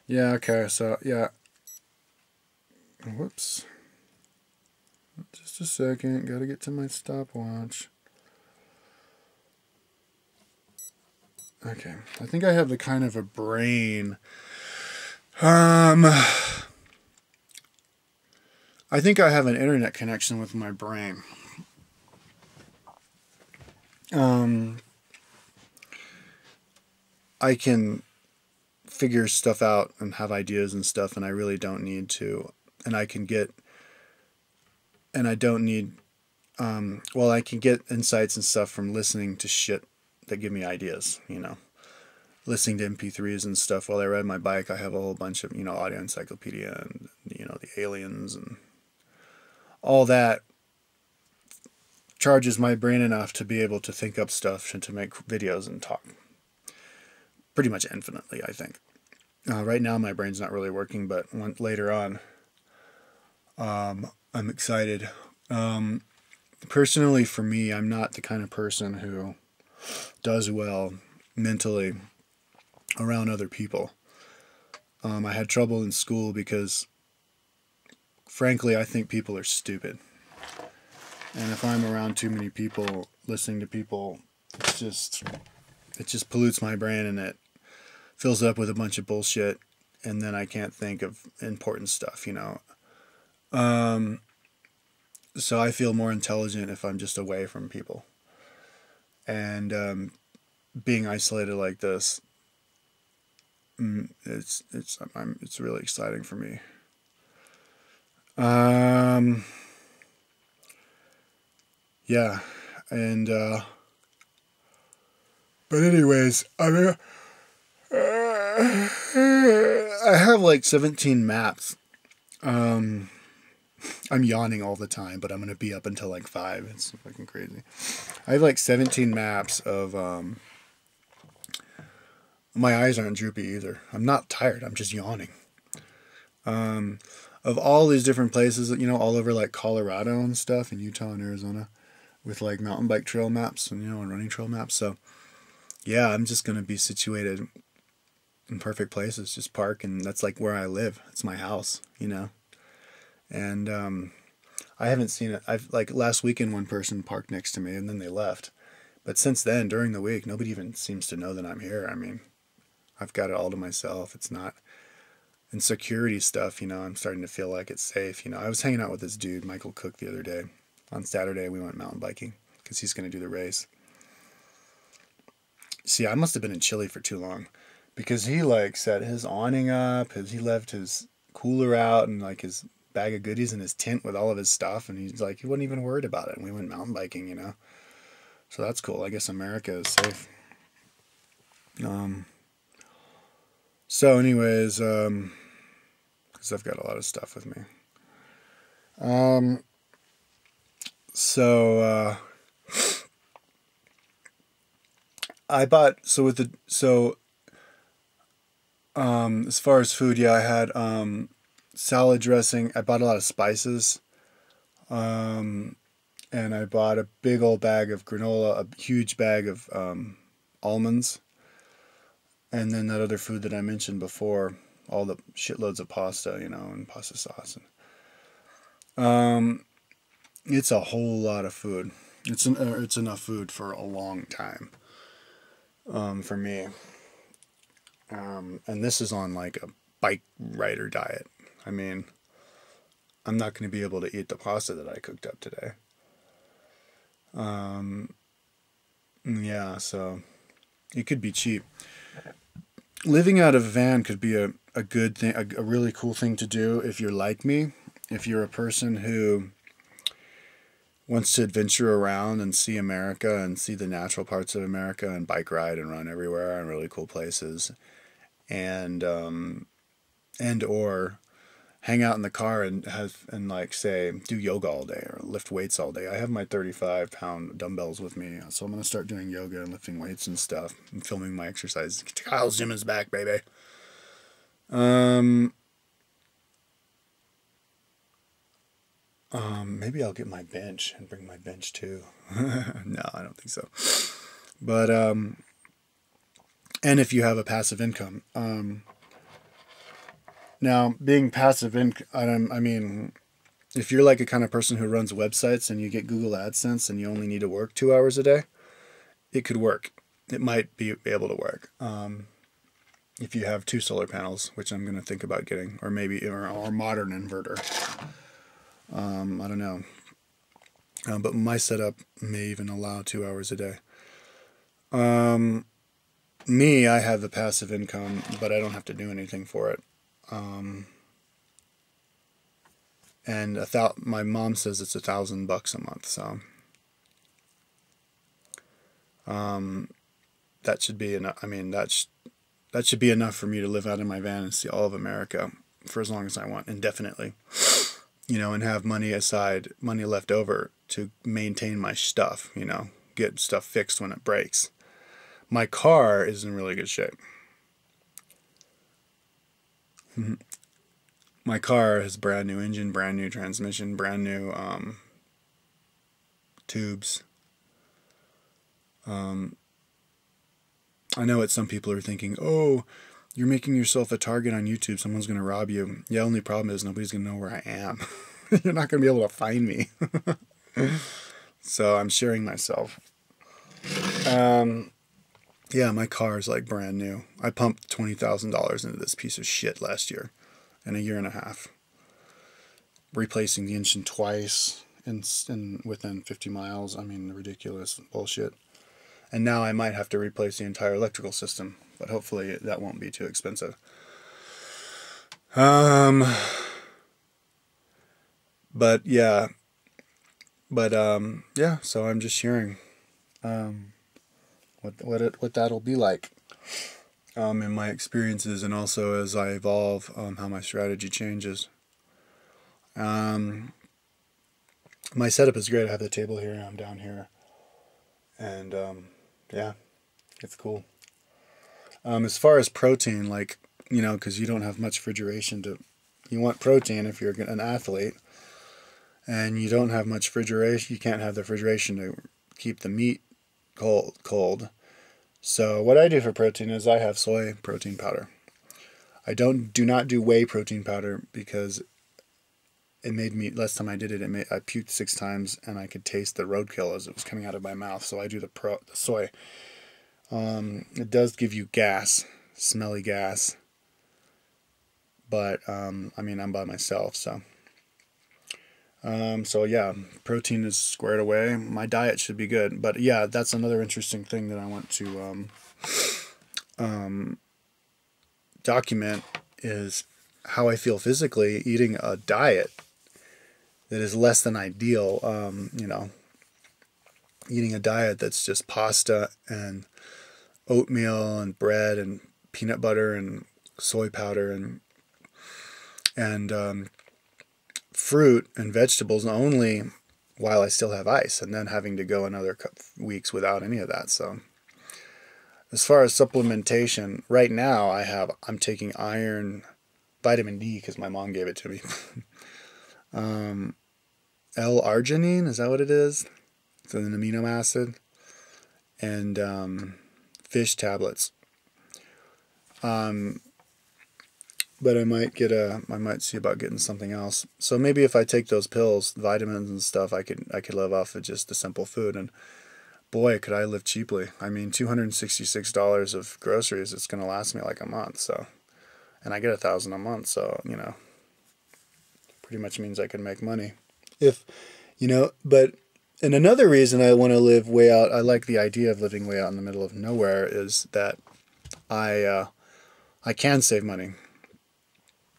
Yeah, okay, so, yeah. Whoops. Just a second. Gotta get to my stopwatch. Okay. I think I have the kind of a brain. I think I have an internet connection with my brain. Um, I can figure stuff out and have ideas and stuff, and I really don't need to. And I can get, and I don't need, well, I can get insights and stuff from listening to shit that give me ideas, you know. Listening to MP3s and stuff while I ride my bike, I have a whole bunch of, audio encyclopedia and, the aliens and all that charges my brain enough to be able to think up stuff and to make videos and talk pretty much infinitely, I think. Right now, my brain's not really working, but later on, I'm excited. Personally, for me, I'm not the kind of person who does well mentally around other people. I had trouble in school because, frankly, I think people are stupid. And if I'm around too many people, listening to people, it just pollutes my brain and it fills up with a bunch of bullshit. And then I can't think of important stuff, So I feel more intelligent if I'm just away from people. And being isolated like this, it's really exciting for me. Yeah, and but anyways, I have like 17 maps. I'm yawning all the time, but I'm gonna be up until like 5. It's fucking crazy. I have like 17 maps of my eyes aren't droopy either. I'm not tired. I'm just yawning. Of all these different places, all over like Colorado and stuff, and Utah and Arizona, with like mountain bike trail maps and and running trail maps. So yeah, I'm just gonna be situated in perfect places, just park, and that's like where I live. It's my house, And I haven't seen it. I've like last weekend, one person parked next to me, and then they left. But since then, during the week, nobody even seems to know that I'm here. I mean, I've got it all to myself. It's not. And security stuff, I'm starting to feel like it's safe. I was hanging out with this dude, Michael Cook, the other day. On Saturday, we went mountain biking because he's going to do the race. See, I must have been in Chile for too long because he like set his awning up. He left his cooler out and like his bag of goodies in his tent with all of his stuff, and he's like he wasn't even worried about it. And we went mountain biking. So that's cool. I guess America is safe. So anyways, because I've got a lot of stuff with me. So I bought as far as food, yeah, I had salad dressing. I bought a lot of spices. And I bought a big old bag of granola, a huge bag of almonds, and then that other food that I mentioned before, all the shitloads of pasta, and pasta sauce. And, it's a whole lot of food. It's enough food for a long time. For me. And this is on like a bike rider diet. I mean, I'm not going to be able to eat the pasta that I cooked up today. Yeah, so it could be cheap. Living out of a van could be a good thing, a really cool thing to do if you're like me. If you're a person who wants to adventure around and see America and see the natural parts of America and bike ride and run everywhere in really cool places, and or hang out in the car and like say do yoga all day or lift weights all day. I have my 35-pound dumbbells with me, so I'm gonna start doing yoga and lifting weights and stuff and filming my exercises. Kyle's gym is back, baby. Maybe I'll get my bench and bring my bench too. No, I don't think so. But and if you have a passive income, Now, being passive income, I mean, if you're like a kind of person who runs websites and you get Google AdSense and you only need to work 2 hours a day, it could work. It might be able to work. If you have two solar panels, which I'm going to think about getting, or maybe or modern inverter. I don't know. But my setup may even allow 2 hours a day. Me, I have the passive income, but I don't have to do anything for it. And my mom says it's $1,000 a month, so that should be enough. I mean, that should be enough for me to live out in my van and see all of America for as long as I want, indefinitely. And have money aside, money left over to maintain my stuff. Get stuff fixed when it breaks. My car is in really good shape. My car has brand new engine, brand new transmission, brand new tubes. I know what some people are thinking, oh, you're making yourself a target on YouTube, someone's going to rob you. Yeah, only problem is nobody's going to know where I am. You're not going to be able to find me. So I'm sharing myself. Yeah, my car is like brand new. I pumped $20,000 into this piece of shit last year in a year and a half. Replacing the engine twice and within 50 miles. I mean, ridiculous bullshit. And now I might have to replace the entire electrical system, but hopefully that won't be too expensive. But yeah. Yeah, so I'm just sharing what that'll be like in my experiences, and also as I evolve, how my strategy changes. My setup is great. I have the table here, I'm down here, and yeah, it's cool. As far as protein, like, because you don't have much refrigeration you want protein if you're an athlete, and you don't have much refrigeration, you can't have the refrigeration to keep the meat cold. So what I do for protein is I have soy protein powder. I do not do whey protein powder because it made me, last time I did it, I puked 6 times and I could taste the roadkill as it was coming out of my mouth. So I do the soy. It does give you gas, smelly gas, but I mean, I'm by myself, so. So yeah, protein is squared away. My diet should be good, but yeah, that's another interesting thing that I want to document is how I feel physically eating a diet that is less than ideal. Eating a diet that's just pasta and oatmeal and bread and peanut butter and soy powder and fruit and vegetables only while I still have ice, and then having to go another weeks without any of that. So as far as supplementation, right now I'm taking iron, vitamin D, because my mom gave it to me. L-arginine, is that what it is? It's an amino acid. And fish tablets. But I might see about getting something else. So maybe if I take those pills, vitamins and stuff, I could live off of just the simple food. And boy, could I live cheaply. I mean, $266 of groceries, it's going to last me like a month. So, and I get $1,000 a month. So, pretty much means I can make money. But, and another reason I want to live way out, I like the idea of living way out in the middle of nowhere, is that I can save money.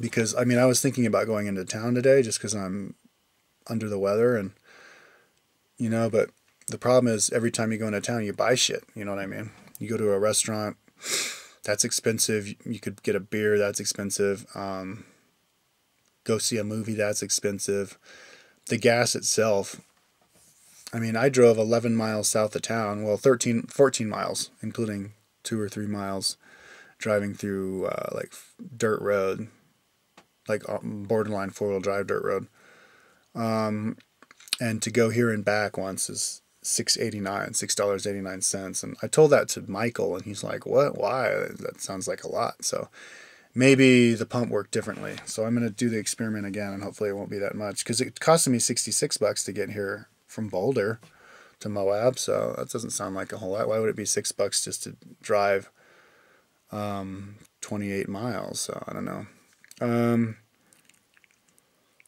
Because, I mean, I was thinking about going into town today just because I'm under the weather, and, but the problem is every time you go into town, you buy shit. You know what I mean? You go to a restaurant, that's expensive. You could get a beer, that's expensive. Go see a movie, that's expensive. The gas itself, I mean, I drove 11 miles south of town, well, 14 miles, including 2 or 3 miles driving through like dirt road, like borderline 4-wheel drive dirt road. And to go here and back once is $6.89. And I told that to Michael, and he's like, what? Why? That sounds like a lot. So maybe the pump worked differently. So I'm going to do the experiment again, and hopefully it won't be that much, because it costed me $66 to get here from Boulder to Moab, so that doesn't sound like a whole lot. Why would it be $6 just to drive 28 miles? So I don't know.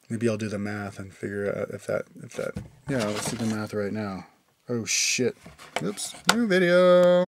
Maybe I'll do the math and figure out if that, yeah, let's do the math right now. Oh shit. Oops, new video.